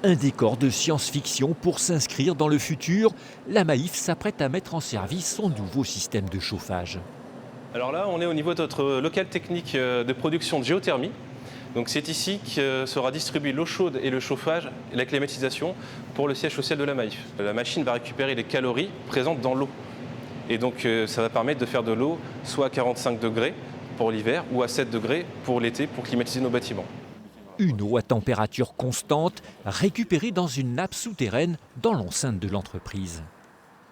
Un décor de science-fiction pour s'inscrire dans le futur. La Maïf s'apprête à mettre en service son nouveau système de chauffage. Alors là, on est au niveau de notre local technique de production de géothermie. Donc c'est ici que sera distribuée l'eau chaude et le chauffage et la climatisation pour le siège social de la Maïf. La machine va récupérer les calories présentes dans l'eau. Et donc ça va permettre de faire de l'eau soit à 45 degrés pour l'hiver ou à 7 degrés pour l'été pour climatiser nos bâtiments. Une eau à température constante, récupérée dans une nappe souterraine dans l'enceinte de l'entreprise.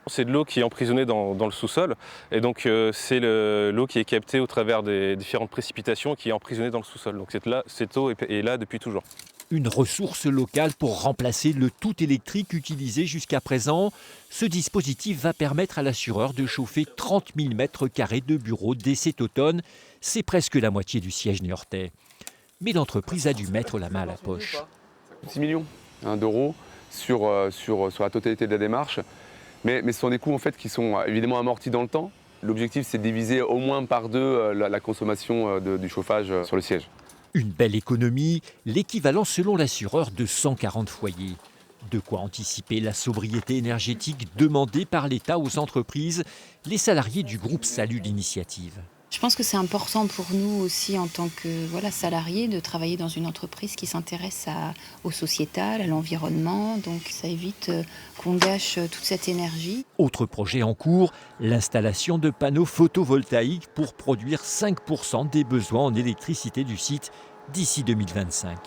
C'est de l'eau qui est emprisonnée dans le sous-sol et donc c'est l'eau qui est captée au travers des différentes précipitations qui est emprisonnée dans le sous-sol. Donc cette eau est là depuis toujours. Une ressource locale pour remplacer le tout électrique utilisé jusqu'à présent. Ce dispositif va permettre à l'assureur de chauffer 30 000 m² de bureaux dès cet automne. C'est presque la moitié du siège niortais. Mais l'entreprise a dû mettre la main à la poche. 6 millions d'euros sur la totalité de la démarche. Mais ce sont des coûts en fait, qui sont évidemment amortis dans le temps. L'objectif, c'est de diviser au moins par deux la consommation du chauffage sur le siège. Une belle économie, l'équivalent selon l'assureur de 140 foyers. De quoi anticiper la sobriété énergétique demandée par l'État aux entreprises. Les salariés du groupe saluent l'initiative. Je pense que c'est important pour nous aussi en tant que salariés de travailler dans une entreprise qui s'intéresse au sociétal, à l'environnement. Donc ça évite qu'on gâche toute cette énergie. Autre projet en cours, l'installation de panneaux photovoltaïques pour produire 5% des besoins en électricité du site d'ici 2025.